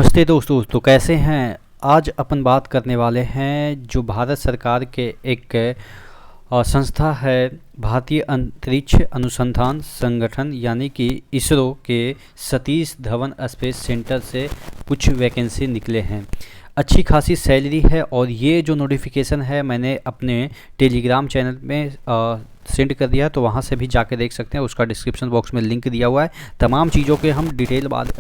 नमस्ते दोस्तों। तो कैसे हैं? आज अपन बात करने वाले हैं जो भारत सरकार के एक संस्था है, भारतीय अंतरिक्ष अनुसंधान संगठन यानी कि इसरो के सतीश धवन स्पेस सेंटर से कुछ वैकेंसी निकले हैं। अच्छी खासी सैलरी है और ये जो नोटिफिकेशन है मैंने अपने टेलीग्राम चैनल में सेंड कर दिया है, तो वहाँ से भी जाके देख सकते हैं। उसका डिस्क्रिप्शन बॉक्स में लिंक दिया हुआ है। तमाम चीज़ों के हम डिटेल बाद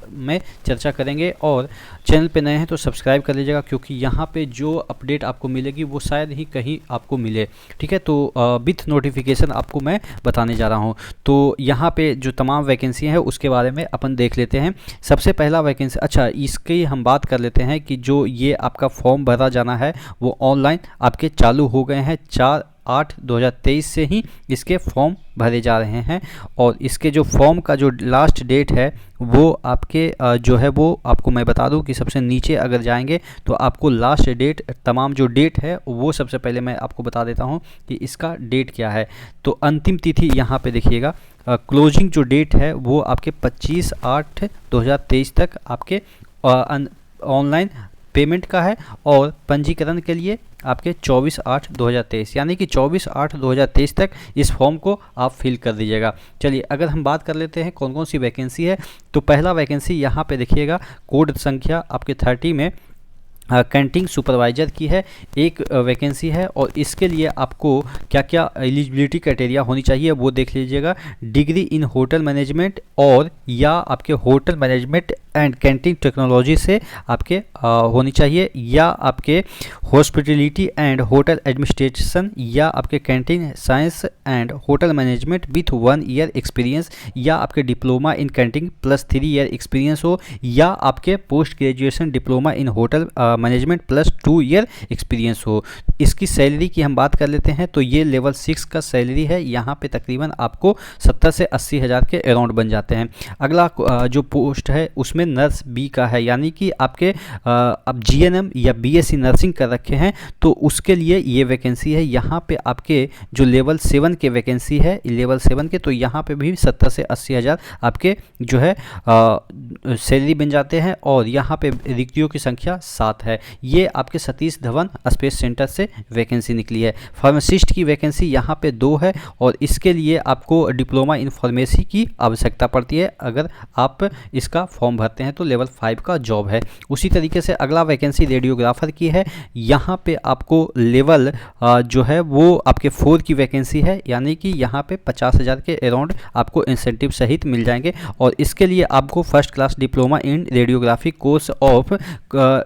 में चर्चा करेंगे। और चैनल पे नए हैं तो सब्सक्राइब कर लीजिएगा, क्योंकि यहाँ पे जो अपडेट आपको मिलेगी वो शायद ही कहीं आपको मिले। ठीक है, तो विथ नोटिफिकेशन आपको मैं बताने जा रहा हूँ। तो यहाँ पे जो तमाम वैकेंसी है उसके बारे में अपन देख लेते हैं। सबसे पहला वैकेंसी, अच्छा इसकी हम बात कर लेते हैं कि जो ये आपका फॉर्म भरा जाना है वो ऑनलाइन आपके चालू हो गए हैं। 4/8/2023 से ही इसके फॉर्म भरे जा रहे हैं। और इसके जो फॉर्म का जो लास्ट डेट है वो आपके जो है वो आपको मैं बता दूं कि सबसे नीचे अगर जाएंगे तो आपको लास्ट डेट, तमाम जो डेट है वो सबसे पहले मैं आपको बता देता हूं कि इसका डेट क्या है। तो अंतिम तिथि यहाँ पे देखिएगा, क्लोजिंग जो डेट है वो आपके 25/8/2023 तक आपके ऑनलाइन पेमेंट का है। और पंजीकरण के लिए आपके 24/8/2023 यानी कि 24/8/2023 तक इस फॉर्म को आप फिल कर दीजिएगा। चलिए अगर हम बात कर लेते हैं कौन कौन सी वैकेंसी है, तो पहला वैकेंसी यहाँ पे देखिएगा, कोड संख्या आपके 30 में कैंटीन सुपरवाइज़र की है, एक वैकेंसी है। और इसके लिए आपको क्या क्या एलिजिबिलिटी क्राइटेरिया होनी चाहिए वो देख लीजिएगा। डिग्री इन होटल मैनेजमेंट और या आपके hotel management and canteen technology से आपके होनी चाहिए, या आपके हॉस्पिटलिटी एंड होटल एडमिनिस्ट्रेशन, या आपके canteen science and hotel management with 1 year experience, या आपके diploma in canteen plus 3 year experience हो, या आपके post graduation diploma in hotel management plus 2 year experience हो। इसकी सैलरी की हम बात कर लेते हैं तो ये लेवल 6 का सैलरी है। यहाँ पे तकरीबन आपको 70 से 80 हज़ार के अराउंड बन जाते हैं। अगला जो पोस्ट है उसमें नर्स बी का है, यानी कि आपके अब जीएनएम या बीएससी नर्सिंग कर रखे हैं तो उसके लिए ये वैकेंसी है। यहाँ पे आपके जो लेवल 7 के वैकेंसी है, लेवल 7 के, तो यहाँ पे भी 70 से 80 हज़ार आपके जो है सैलरी बन जाते हैं। और यहाँ पे रिक्तियों की संख्या 7 है। ये आपके सतीश धवन स्पेस सेंटर से वैकेंसी निकली है। फार्मासिस्ट की वैकेंसी यहाँ पे 2 है और इसके लिए आपको डिप्लोमा इन फार्मेसी की आवश्यकता पड़ती है। अगर आप इसका फॉर्म भरते हैं तो लेवल 5 का जॉब है। उसी तरीके से अगला वैकेंसी रेडियोग्राफर की है। यहाँ पे आपको लेवल जो है वो आपके 4 की वैकेंसी है, यानी कि यहाँ पे 50 हज़ार के अराउंड आपको इंसेंटिव सहित मिल जाएंगे। और इसके लिए आपको first class diploma in radiography course of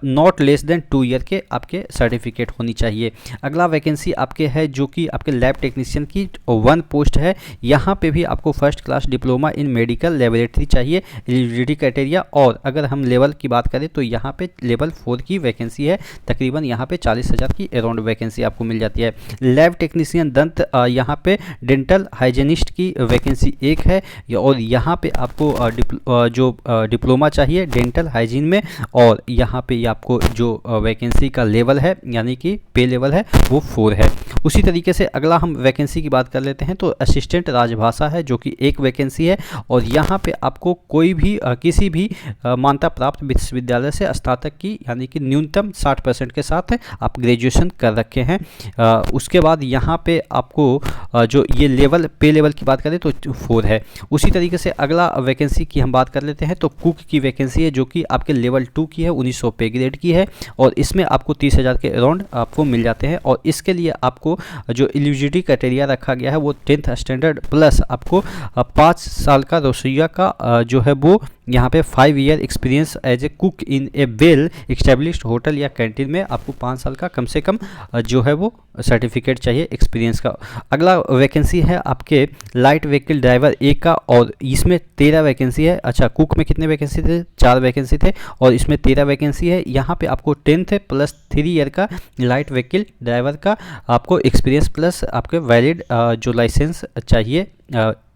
not less than 2 year के आपके सर्टिफिकेट होनी चाहिए। अगला वैकेंसी आपके है जो कि आपके लैब टेक्नीशियन की 1 पोस्ट है। यहाँ पे भी आपको first class diploma in medical laboratory चाहिए, एलिजिबिलिटी क्राइटेरिया। और अगर हम लेवल की बात करें तो यहाँ पे लेवल 4 की वैकेंसी है। तकरीबन यहाँ पे 40 हज़ार की अराउंड वैकेंसी आपको मिल जाती है। लैब टेक्नीशियन दंत, यहाँ पे डेंटल हाइजीनिस्ट की वैकेंसी 1 है। और यहाँ पे आपको डिप्लोमा चाहिए डेंटल हाइजीन में। और यहाँ पे आपको जो वैकेंसी का लेवल है यानी कि पे लेवल है वो 4 है। उसी तरीके से अगला हम वैकेंसी की बात कर लेते हैं तो असिस्टेंट राजभाषा है जो कि 1 वैकेंसी है। और यहाँ पे आपको कोई भी किसी भी मान्यता प्राप्त विश्वविद्यालय से स्नातक की यानी कि न्यूनतम 60% के साथ आप ग्रेजुएशन कर रखे हैं। उसके बाद यहाँ पे आपको जो ये लेवल पे लेवल की बात करें तो 4 है। उसी तरीके से अगला वैकेंसी की हम बात कर लेते हैं तो कुक की वैकेंसी है जो कि आपके लेवल 2 की है, 1900 पे ग्रेड की है। और इसमें आपको 30 हज़ार के अराउंड आपको मिल जाते हैं। और इसके लिए आपको जो एलिजिबिलिटी क्राइटेरिया रखा गया है वो 10th स्टैंडर्ड प्लस आपको 5 साल का रसोइया का जो है वो यहाँ पे 5 year experience as a cook in a well established hotel या कैंटीन में आपको 5 साल का कम से कम जो है वो सर्टिफिकेट चाहिए एक्सपीरियंस का। अगला वैकेंसी है आपके लाइट व्हीकल ड्राइवर 1 का और इसमें 13 वैकेंसी है। अच्छा, कुक में कितने वैकेंसी थे? 4 वैकेंसी थे और इसमें 13 वैकेंसी है। यहाँ पे आपको 10th प्लस 3 ईयर का लाइट व्हीकल ड्राइवर का आपको एक्सपीरियंस प्लस आपके वैलिड जो लाइसेंस चाहिए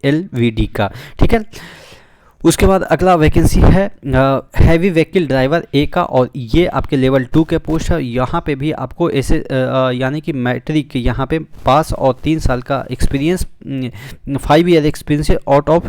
LVD का। ठीक है। उसके बाद अगला वैकेंसी है हैवी व्हीकल ड्राइवर ए का, और ये आपके लेवल 2 के पोस्ट है। यहाँ पे भी आपको ऐसे यानी कि मैट्रिक यहाँ पे पास और 3 साल का experience, 5 year experience out of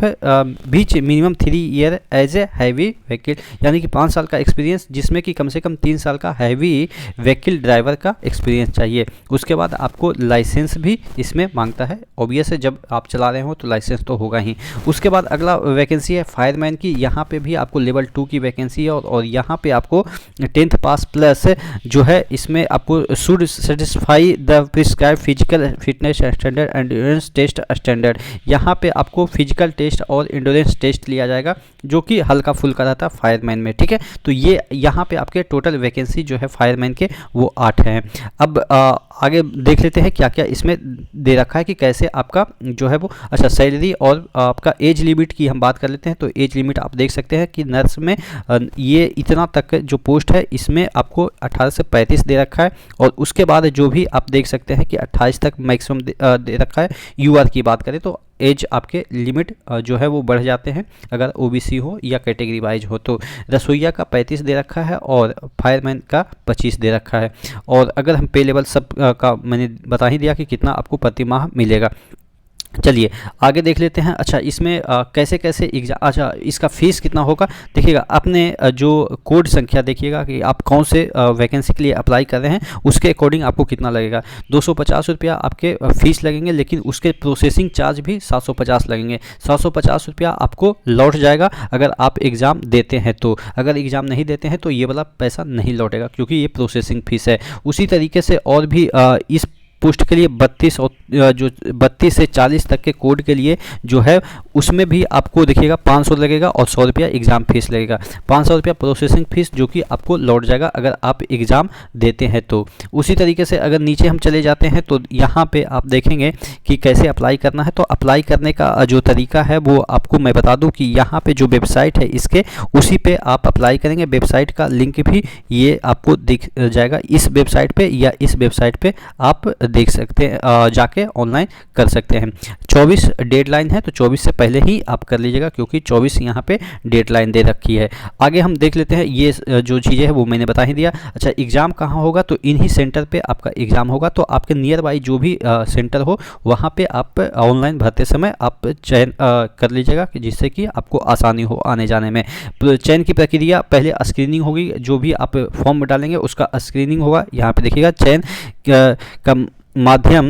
बीच minimum 3 year as a heavy vehicle, यानी कि 5 साल का एक्सपीरियंस जिसमें कि कम से कम 3 साल का हैवी व्हीकल ड्राइवर का एक्सपीरियंस चाहिए। उसके बाद आपको लाइसेंस भी इसमें मांगता है, ऑब्वियस है जब आप चला रहे हो तो लाइसेंस तो होगा ही। उसके बाद अगला वैकेंसी है फायरमैन की। यहाँ पे भी आपको लेवल 2 की वैकेंसी है, और यहाँ पे आपको 10th पास प्लस जो है इसमें आपको should satisfy the prescribe physical fitness standard and endurance test standard. यहाँ पे आपको फिजिकल टेस्ट और एंड्योरेंस टेस्ट लिया जाएगा जो कि हल्का फुल्का रहता है फायरमैन में, ठीक है। तो ये यहाँ पे आपके टोटल वैकेंसी जो है फायरमैन के वो 8 हैं। अब आगे देख लेते हैं क्या क्या इसमें दे रखा है कि कैसे आपका जो है वो, अच्छा सैलरी और आपका एज लिमिट की हम बात कर लेते हैं। तो एज लिमिट आप देख सकते हैं कि नर्स में ये इतना तक जो पोस्ट है इसमें आपको 18 से 35 दे रखा है, और उसके बाद जो भी आप देख सकते हैं कि 28 तक मैक्सिमम दे रखा है। यूआर की बात करें तो एज आपके लिमिट जो है वो बढ़ जाते हैं अगर ओबीसी हो या कैटेगरी वाइज हो। तो रसोईया का 35 दे रखा है और फायरमैन का 25 दे रखा है। और अगर हम पे लेवल सब का मैंने बता ही दिया कि कितना आपको प्रति माह मिलेगा। चलिए आगे देख लेते हैं। अच्छा इसमें कैसे कैसे एग्जाम, अच्छा इसका फीस कितना होगा देखिएगा। आपने जो कोड संख्या देखिएगा कि आप कौन से वैकेंसी के लिए अप्लाई कर रहे हैं उसके अकॉर्डिंग आपको कितना लगेगा। 250 रुपया आपके फ़ीस लगेंगे, लेकिन उसके प्रोसेसिंग चार्ज भी 750 लगेंगे। 750 रुपया आपको लौट जाएगा अगर आप एग्ज़ाम देते हैं तो। अगर एग्ज़ाम नहीं देते हैं तो ये वाला पैसा नहीं लौटेगा क्योंकि ये प्रोसेसिंग फ़ीस है। उसी तरीके से और भी इस पोस्ट के लिए 32 और जो 32 से 40 तक के कोड के लिए जो है उसमें भी आपको देखिएगा 500 लगेगा और 100 रुपया एग्ज़ाम फीस लगेगा। 500 रुपया प्रोसेसिंग फीस जो कि आपको लौट जाएगा अगर आप एग्ज़ाम देते हैं तो। उसी तरीके से अगर नीचे हम चले जाते हैं तो यहाँ पे आप देखेंगे कि कैसे अप्लाई करना है। तो अप्लाई करने का जो तरीका है वो आपको मैं बता दूँ कि यहाँ पर जो वेबसाइट है इसके उसी पे आप अप्लाई करेंगे। वेबसाइट का लिंक भी ये आपको दिख जाएगा इस वेबसाइट पर, या इस वेबसाइट पर आप देख सकते हैं, जाके ऑनलाइन कर सकते हैं। 24 डेडलाइन है तो 24 से पहले ही आप कर लीजिएगा क्योंकि 24 यहाँ पे डेडलाइन दे रखी है। आगे हम देख लेते हैं, ये जो चीज़ें हैं वो मैंने बता ही दिया। अच्छा एग्ज़ाम कहाँ होगा तो इन्हीं सेंटर पे आपका एग्ज़ाम होगा। तो आपके नियर बाई जो भी सेंटर हो वहाँ पे आप ऑनलाइन भरते समय आप चयन कर लीजिएगा कि जिससे कि आपको आसानी हो आने जाने में। चयन की प्रक्रिया पहले स्क्रीनिंग होगी, जो भी आप फॉर्म डालेंगे उसका स्क्रीनिंग होगा। यहाँ पे देखिएगा चयन का माध्यम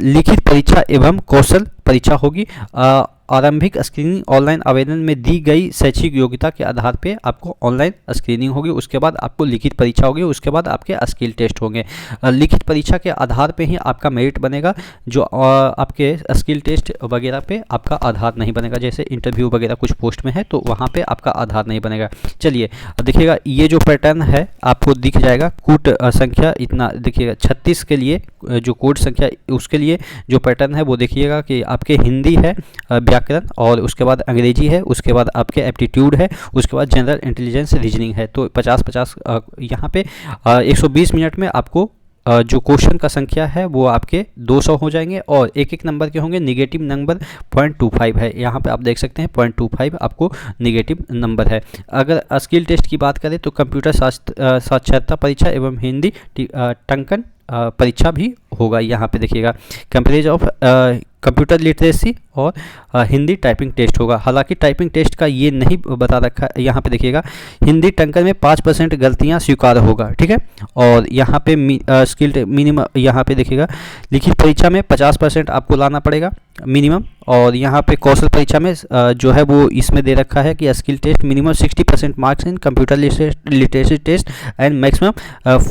लिखित परीक्षा एवं कौशल परीक्षा होगी। आरंभिक स्क्रीनिंग ऑनलाइन आवेदन में दी गई शैक्षिक योग्यता के आधार पे आपको ऑनलाइन स्क्रीनिंग होगी। उसके बाद आपको लिखित परीक्षा होगी, उसके बाद आपके स्किल टेस्ट होंगे। लिखित परीक्षा के आधार पे ही आपका मेरिट बनेगा, जो आपके स्किल टेस्ट वगैरह पे आपका आधार नहीं बनेगा। जैसे इंटरव्यू वगैरह कुछ पोस्ट में है तो वहाँ पे आपका आधार नहीं बनेगा। चलिए देखिएगा ये जो पैटर्न है आपको दिख जाएगा। कोड संख्या इतना देखिएगा 36 के लिए जो कोड संख्या उसके लिए जो पैटर्न है वो देखिएगा कि आपके हिंदी है व्याकरण, और उसके बाद अंग्रेजी है, उसके बाद आपके एप्टीट्यूड है, उसके बाद जनरल इंटेलिजेंस रीजनिंग है। तो 50-50 यहाँ पे 120 मिनट में आपको जो क्वेश्चन का संख्या है वो आपके 200 हो जाएंगे और एक एक नंबर के होंगे। निगेटिव नंबर 0.25 है, यहाँ पे आप देख सकते हैं 0.25 आपको निगेटिव नंबर है। अगर स्किल टेस्ट की बात करें तो कंप्यूटर साक्षरता परीक्षा एवं हिंदी टंकन परीक्षा भी होगा। यहाँ पे देखिएगा कंपेरिजन ऑफ कंप्यूटर लिटरेसी और हिंदी टाइपिंग टेस्ट होगा। हालांकि टाइपिंग टेस्ट का ये नहीं बता रखा है। यहाँ पे देखिएगा हिंदी टंकन में 5% गलतियाँ स्वीकार होगा, ठीक है। और यहाँ पे स्किल मिनिमम यहाँ पे देखिएगा लिखित परीक्षा में 50% आपको लाना पड़ेगा मिनिमम। और यहाँ पे कौशल परीक्षा में जो है वो इसमें दे रखा है कि skill test minimum 60% marks in computer literacy test and maximum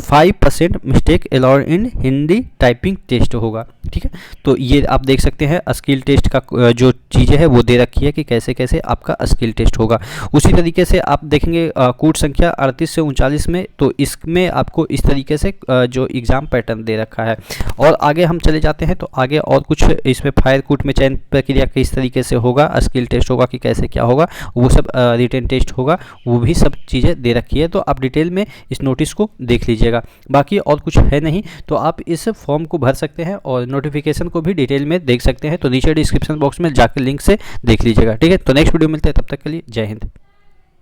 5% mistake allowed in Hindi typing test होगा, ठीक है। तो ये आप देख सकते हैं स्किल टेस्ट का जो चीज़ें है वो दे रखी है कि कैसे कैसे आपका स्किल टेस्ट होगा। उसी तरीके से आप देखेंगे कोड संख्या 38 से 39 में, तो इसमें आपको इस तरीके से जो एग्ज़ाम पैटर्न दे रखा है। और आगे हम चले जाते हैं तो आगे और कुछ इसमें फायर कोड में चयन प्रक्रिया किस तरीके से होगा, स्किल टेस्ट होगा कि कैसे क्या होगा, वो सब रिटन टेस्ट होगा, वो भी सब चीज़ें दे रखी है। तो आप डिटेल में इस नोटिस को देख लीजिएगा। बाकी और कुछ है नहीं, तो आप इस फॉर्म फॉर्म को भर सकते हैं और नोटिफिकेशन को भी डिटेल में देख सकते हैं। तो नीचे डिस्क्रिप्शन बॉक्स में जाकर लिंक से देख लीजिएगा। ठीक है, तो नेक्स्ट वीडियो मिलते हैं, तब तक के लिए जय हिंद।